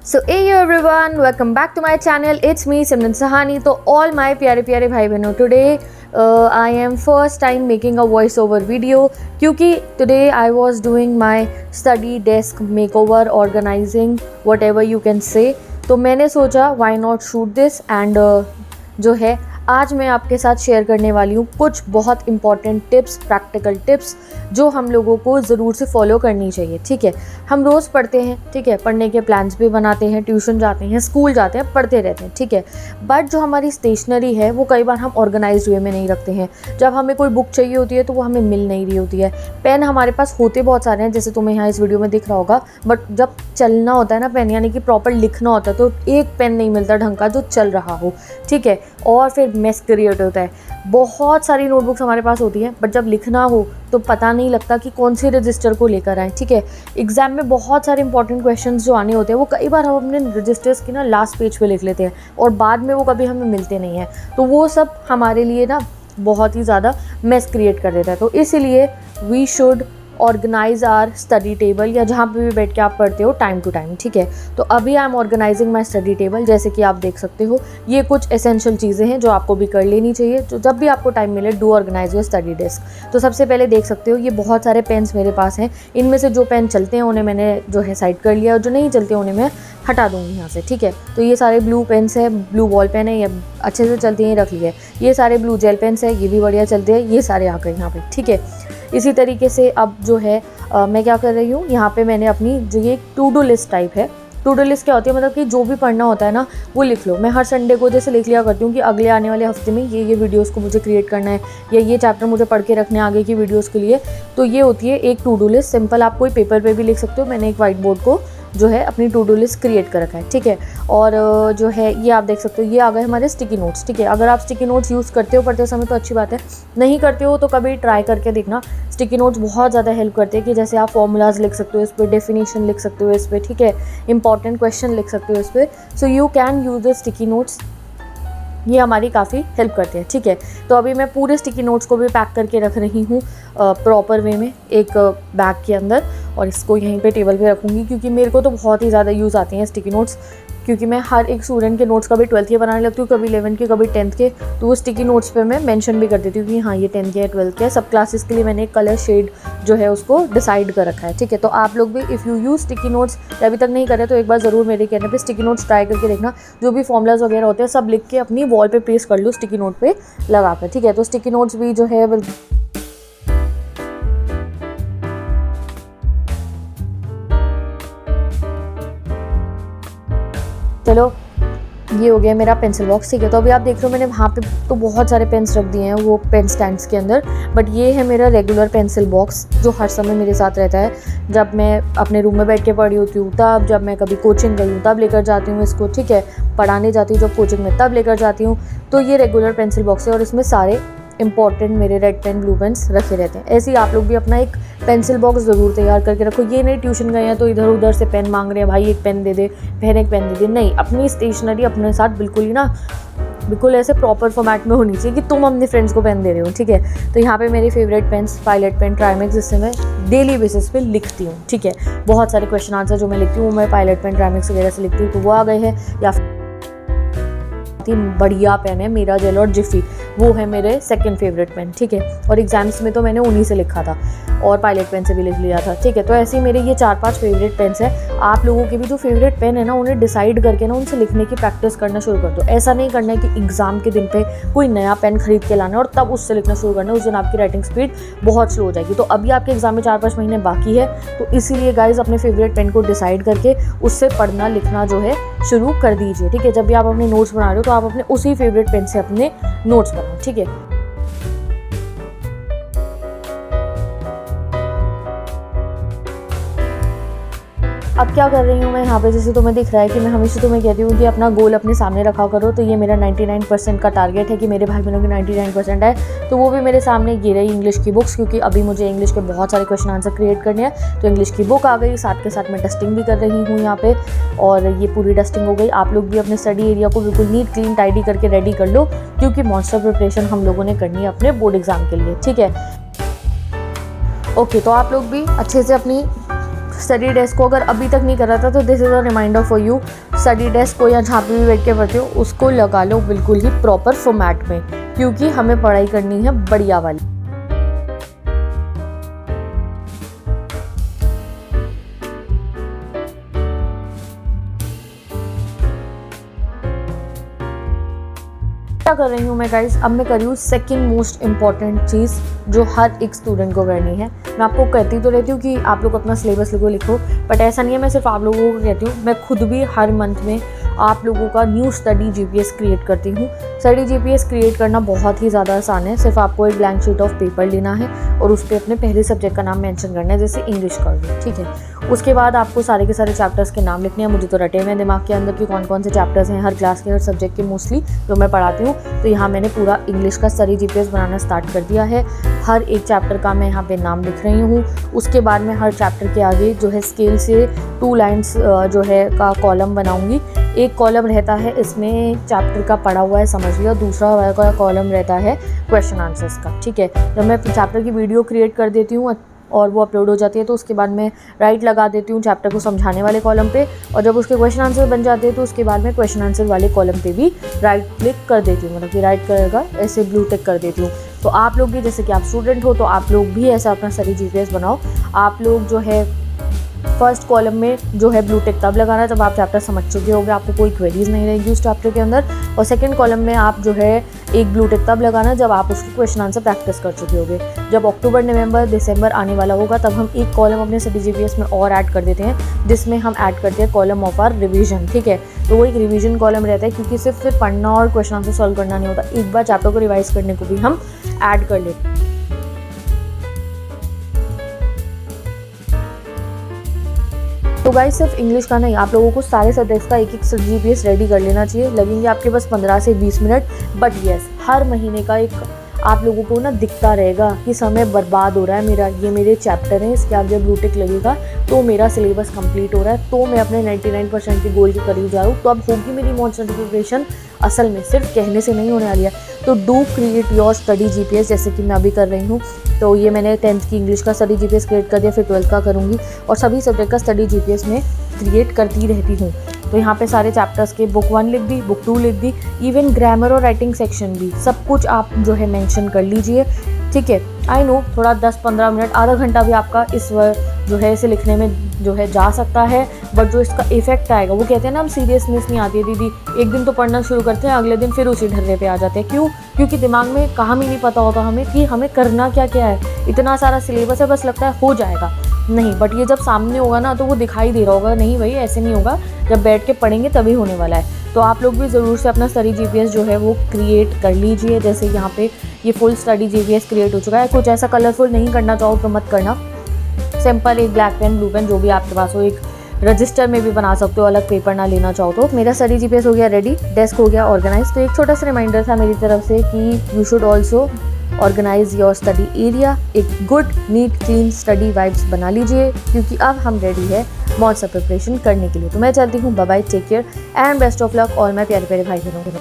So a everyone, welcome back to my channel. It's me Simran Sahani. तो all my प्यारे प्यारे भाई बहनों, today I am first time making a voice over video क्योंकि today I was doing my study desk makeover, organising, whatever you can say. तो मैंने सोचा why not shoot this and जो है आज मैं आपके साथ शेयर करने वाली हूँ कुछ बहुत इंपॉर्टेंट टिप्स, प्रैक्टिकल टिप्स जो हम लोगों को ज़रूर से फॉलो करनी चाहिए. ठीक है, हम रोज़ पढ़ते हैं, ठीक है, पढ़ने के प्लान्स भी बनाते हैं, ट्यूशन जाते हैं, स्कूल जाते हैं, पढ़ते रहते हैं, ठीक है. बट जो हमारी स्टेशनरी है वो कई बार हम ऑर्गेनाइज वे में नहीं रखते हैं. जब हमें कोई बुक चाहिए होती है तो वो हमें मिल नहीं रही होती है. पेन हमारे पास होते बहुत सारे हैं, जैसे तुम्हें यहाँ इस वीडियो में दिख रहा होगा, बट जब चलना होता है ना पेन, यानी कि प्रॉपर लिखना होता है, तो एक पेन नहीं मिलता ढंग का जो चल रहा हो. ठीक है, और फिर मेस क्रिएट होता है. बहुत सारी नोटबुक्स हमारे पास होती हैं, बट जब लिखना हो तो पता नहीं लगता कि कौन से रजिस्टर को लेकर आए. ठीक है, एग्जाम में बहुत सारे इंपॉर्टेंट क्वेश्चंस जो आने होते हैं वो कई बार हम अपने रजिस्टर्स की ना लास्ट पेज पे लिख लेते हैं और बाद में वो कभी हमें मिलते नहीं हैं. तो वो सब हमारे लिए ना बहुत ही ज़्यादा मेस क्रिएट कर देता है. तो इसीलिए we should organize our study table, या जहाँ पे भी बैठ के आप पढ़ते हो टाइम टू टाइम. ठीक है, तो अभी I am organizing my study table. जैसे कि आप देख सकते हो ये कुछ एसेंशियल चीज़ें हैं जो आपको भी कर लेनी चाहिए. तो जब भी आपको टाइम मिले, do organize your study desk. तो सबसे पहले देख सकते हो ये बहुत सारे पेन्स मेरे पास हैं. इनमें से जो पेन चलते हैं उन्हें मैंने जो है साइड कर लिया, और जो नहीं चलते उन्हें मैं हटा दूँगी यहाँ से. ठीक है, तो ये सारे ब्लू पेन्स हैं, ब्लू बॉल पेन है, ये अच्छे से चलते हैं, रख लिए. ये सारे ब्लू जेल पेन्स है, ये भी बढ़िया चलते हैं, ये सारे आ गए यहाँ पे. ठीक है, इसी तरीके से अब जो है मैं क्या कर रही हूँ, यहाँ पे मैंने अपनी जो ये टू डू लिस्ट टाइप है. टू डू लिस्ट क्या होती है, मतलब कि जो भी पढ़ना होता है ना वो लिख लो. मैं हर संडे को जैसे लिख लिया करती हूँ कि अगले आने वाले हफ्ते में ये वीडियोस को मुझे क्रिएट करना है, या ये चैप्टर मुझे पढ़ के रखने आगे की वीडियोस के लिए. तो ये होती है एक टू डू लिस्ट. सिंपल, आप कोई पेपर पे भी लिख सकते हो. मैंने एक वाइट बोर्ड को जो है अपनी टू डू लिस्ट क्रिएट कर रखा है. ठीक है, और जो है ये आप देख सकते हो, ये आ गए हमारे स्टिकी नोट्स. ठीक है, अगर आप स्टिकी नोट्स यूज़ करते हो पढ़ते समय तो अच्छी बात है, नहीं करते हो तो कभी ट्राई करके देखना. स्टिकी नोट्स बहुत ज़्यादा हेल्प करते हैं कि जैसे आप फॉर्मूलाज लिख सकते हो इस पर, डेफिनेशन लिख सकते हो इस पर, ठीक है, इंपॉर्टेंट क्वेश्चन लिख सकते हो इस पर. So you can use the sticky notes, ये हमारी काफ़ी हेल्प करते हैं. ठीक है, तो अभी मैं पूरे स्टिकी नोट्स को भी पैक करके रख रही हूँ प्रॉपर वे में एक बैग के अंदर, और इसको यहीं पे टेबल पे रखूँगी क्योंकि मेरे को तो बहुत ही ज़्यादा यूज़ आती हैं स्टिकी नोट्स. क्योंकि मैं हर एक स्टूडेंट के नोट्स कभी 12th के बनाने लगती हूँ, कभी 11th के, कभी 10th के. तो वो स्टिकी नोट्स पे मैं मेंशन भी कर देती हूँ कि हाँ ये 10th के है, 12th के है. सब क्लासेस के लिए मैंने एक कलर शेड जो है उसको डिसाइड कर रखा है. ठीक है, तो आप लोग भी if you use sticky notes, अभी तक नहीं करे तो एक बार ज़रूर मेरे कहने पे स्टिकी नोट्स ट्राई करके देखना. जो भी फॉर्मूलाज वगैरह होते हैं सब लिख के अपनी वॉल पे पेस्ट कर लो स्टिकी नोट पे लगा कर. ठीक है, तो स्टिकी नोट्स भी जो है चलो ये हो गया मेरा पेंसिल बॉक्स. ठीक है, तो अभी आप देख रहे हो मैंने वहाँ पे तो बहुत सारे पेन्स रख दिए हैं वो पेन स्टैंड्स के अंदर, बट ये है मेरा रेगुलर पेंसिल बॉक्स जो हर समय मेरे साथ रहता है. जब मैं अपने रूम में बैठ के पढ़ी होती हूँ तब, जब मैं कभी कोचिंग गई हूँ तब लेकर जाती हूँ इसको. ठीक है, पढ़ाने जाती हूँ जब कोचिंग में तब लेकर जाती हूँ. तो ये रेगुलर पेंसिल बॉक्स है और इसमें सारे इंपॉर्टेंट मेरे रेड पेन, ब्लू पेन्स रखे रहते हैं. ऐसे ही आप लोग भी अपना एक पेंसिल बॉक्स ज़रूर तैयार करके रखो. ये नहीं ट्यूशन गए हैं तो इधर उधर से पेन मांग रहे हैं, भाई एक पेन दे दे, बहन एक पेन दे दे. नहीं, अपनी स्टेशनरी अपने साथ बिल्कुल ही ना, बिल्कुल ऐसे प्रॉपर फॉर्मेट में होनी चाहिए कि तुम अपने फ्रेंड्स को पेन दे रहे हो. ठीक है, तो यहाँ पे मेरे favourite pens pilot pen, Trimax, जिससे मैं डेली बेसिस पे लिखती हूँ. ठीक है, बहुत सारे क्वेश्चन आंसर जो मैं लिखती हूँ मैं पायलट पेन, ट्राइमेक्स वगैरह से लिखती हूँ, तो वो आ गए हैं. या बढ़िया पेन है मेरा जेल और जिफी, वो है मेरे सेकंड फेवरेट पेन. ठीक है, और एग्जाम्स में तो मैंने उन्हीं से लिखा था और पायलट पेन से भी लिख लिया था. ठीक है, तो ऐसे ही मेरे ये 4-5 फेवरेट पेन्स हैं. आप लोगों के भी जो फेवरेट पेन है ना उन्हें डिसाइड करके ना उनसे लिखने की प्रैक्टिस करना शुरू कर दो. ऐसा नहीं करना है कि एग्जाम के दिन पे कोई नया पेन खरीद के लाना है और तब उससे लिखना शुरू करना है. उस दिन आपकी राइटिंग स्पीड बहुत स्लो हो जाएगी. तो अभी आपके एग्जाम में 4-5 महीने बाकी है, तो इसीलिए गाइज अपने फेवरेट पेन को डिसाइड करके उससे पढ़ना लिखना जो है शुरू कर दीजिए. ठीक है, जब भी आप अपने नोट्स बना रहे हो तो आप अपने उसी फेवरेट पेन से अपने नोट्स बनाओ. ठीक है, अब क्या कर रही हूँ मैं यहाँ पे, जैसे तुम्हें दिख रहा है कि मैं हमेशा तुम्हें कहती हूँ कि अपना गोल अपने सामने रखा करो. तो ये मेरा 99% का टारगेट है कि मेरे भाई बहनों की 99% है, तो वो भी मेरे सामने ये रही इंग्लिश की बुक्स, क्योंकि अभी मुझे इंग्लिश के बहुत सारे क्वेश्चन आंसर क्रिएट करने हैं. तो इंग्लिश की बुक आ गई, साथ के साथ मैं डस्टिंग भी कर रही हूँ यहाँ पे, और ये पूरी डस्टिंग हो गई. आप लोग भी अपने स्टडी एरिया को बिल्कुल नीट, क्लीन, टाइडी करके रेडी कर लो, क्योंकि मॉन्स्टर प्रिपरेशन हम लोगों ने करनी है अपने बोर्ड एग्जाम के लिए. ठीक है, ओके, तो आप लोग भी अच्छे से अपनी स्टडी डेस्क को अगर अभी तक नहीं कर रहा था तो this is a reminder for you, study desk को या जहाँ पे भी बैठ के पढ़ते हो उसको लगा लो बिल्कुल ही प्रॉपर फॉर्मेट में, क्योंकि हमें पढ़ाई करनी है बढ़िया वाली। क्या कर रही हूँ मैं गाइस, अब मैं कर रही हूँ सेकंड मोस्ट इम्पॉर्टेंट चीज़ जो हर एक स्टूडेंट को करनी है। मैं आपको कहती तो रहती हूँ कि आप लोग अपना सिलेबस लिखो, बट ऐसा नहीं है मैं सिर्फ आप लोगों को कहती हूँ, मैं खुद भी हर मंथ में आप लोगों का न्यू स्टडी जीपीएस क्रिएट करती हूँ। स्टडी जीपीएस क्रिएट करना बहुत ही ज़्यादा आसान है। सिर्फ आपको एक ब्लैंक शीट ऑफ पेपर लेना है और उस पर अपने पहले सब्जेक्ट का नाम मेंशन करना है, जैसे इंग्लिश कर दो, ठीक है। उसके बाद आपको सारे के सारे चैप्टर्स के नाम लिखने हैं। मुझे तो रटे हुए हैं दिमाग के अंदर कि कौन कौन से चैप्टर्स हैं हर क्लास के, हर सब्जेक्ट के मोस्टली जो मैं पढ़ाती हूँ। तो यहाँ मैंने पूरा इंग्लिश का स्टडी जीपीएस बनाना स्टार्ट कर दिया है। हर एक चैप्टर का मैं यहाँ पे नाम लिख रही हूँ। उसके बाद मैं हर चैप्टर के आगे जो है स्केल से 2 लाइन्स जो है का कॉलम बनाऊँगी। एक कॉलम रहता है इसमें चैप्टर का पढ़ा हुआ है समझ लिया, दूसरा वाला कॉलम रहता है क्वेश्चन आंसर्स का, ठीक है। जब मैं चैप्टर की वीडियो क्रिएट कर देती हूँ और वो अपलोड हो जाती है तो उसके बाद मैं राइट लगा देती हूँ चैप्टर को समझाने वाले कॉलम पे, और जब उसके क्वेश्चन आंसर बन जाते हैं तो उसके बाद मैं क्वेश्चन आंसर वाले कॉलम पे भी राइट क्लिक कर देती हूँ, मतलब कि राइट करेगा ऐसे ब्लू टिक कर देती हूँ। तो आप लोग भी जैसे कि आप स्टूडेंट हो तो आप लोग भी ऐसा अपना स्टडी जीपीएस बनाओ। आप लोग जो है फर्स्ट कॉलम में जो है ब्लू टिक तब लगाना जब आप चैप्टर समझ चुके होंगे, आपको कोई क्वेरीज नहीं रहेगी उस चैप्टर के अंदर, और सेकंड कॉलम में आप जो है एक ब्लू टिक तब लगाना जब आप उसके क्वेश्चन आंसर प्रैक्टिस कर चुके होंगे। जब अक्टूबर नवंबर दिसंबर आने वाला होगा तब हम एक कॉलम अपने स्टडी जीपीएस में और ऐड कर देते हैं, जिसमें हम ऐड करते हैं कॉलम ऑफ आर रिवीजन, ठीक है। तो वो एक रिवीजन कॉलम रहता है, क्योंकि सिर्फ फिर पढ़ना और क्वेश्चन आंसर सॉल्व करना नहीं होता, एक बार चैप्टर को रिवाइज करने को भी हम ऐड कर लेते हैं। तो गाइस सिर्फ इंग्लिश का नहीं, आप लोगों को सारे सब्जेक्ट्स का एक जीपीएस रेडी कर लेना चाहिए। लगेंगे आपके पास 15 से 20 मिनट, बट येस हर महीने का एक आप लोगों को ना दिखता रहेगा कि समय बर्बाद हो रहा है मेरा, ये मेरे चैप्टर हैं, इसके आगे ब्लू टिक लगेगा तो मेरा सिलेबस कंप्लीट हो रहा है, तो मैं अपने 99% के गोल के करीब जा रहा हूँ। तो अब होगी मेरी मॉन्स्टर प्रिपरेशन असल में, सिर्फ कहने से नहीं होने वाली है। तो do create your study GPS, जैसे कि मैं अभी कर रही हूँ। तो ये मैंने 10th की इंग्लिश का स्टडी जीपीएस क्रिएट कर दिया, फिर 12th का करूँगी, और सभी सब्जेक्ट का स्टडी जीपीएस में क्रिएट करती रहती हूँ। तो यहाँ पे सारे चैप्टर्स के बुक 1 लिख दी, बुक 2 लिख दी, इवन ग्रामर और राइटिंग सेक्शन भी सब कुछ आप जो है मेंशन कर लीजिए, ठीक है। आई नो थोड़ा 10-15 मिनट आधा घंटा भी आपका इस जो है इसे लिखने में जो है जा सकता है, बट जो इसका इफेक्ट आएगा, वो कहते हैं ना हम सीरियसनेस नहीं आती है दीदी, एक दिन तो पढ़ना शुरू करते हैं अगले दिन फिर उसी ढर्रे पे आ जाते हैं। क्यों? क्योंकि दिमाग में काम ही नहीं पता होता हमें कि हमें करना क्या क्या है। इतना सारा सिलेबस है, बस लगता है हो जाएगा, नहीं, बट ये जब सामने होगा ना तो वो दिखाई दे रहा होगा, नहीं भाई ऐसे नहीं होगा, जब बैठ के पढ़ेंगे तभी होने वाला है। तो आप लोग भी ज़रूर से अपना स्टडी जीपीएस जो है वो क्रिएट कर लीजिए। जैसे यहाँ पे ये फुल स्टडी जीपीएस क्रिएट हो चुका है। कुछ ऐसा कलरफुल नहीं करना चाहो तो मत करना, सिंपल एक ब्लैक पेन ब्लू पेन जो भी आपके पास हो, एक रजिस्टर में भी बना सकते हो, अलग पेपर ना लेना चाहो तो। मेरा स्टडी जीपीएस हो गया रेडी, डेस्क हो गया ऑर्गेनाइज। तो एक छोटा सा रिमाइंडर था मेरी तरफ से कि you should also organise your study area, एक good neat clean study vibes बना लीजिए, क्योंकि अब हम रेडी है मॉन्स्टर प्रिपरेशन करने के लिए। तो मैं चलती हूँ, bye bye, take care and best of luck all my प्यारे प्यारे भाई बहनों।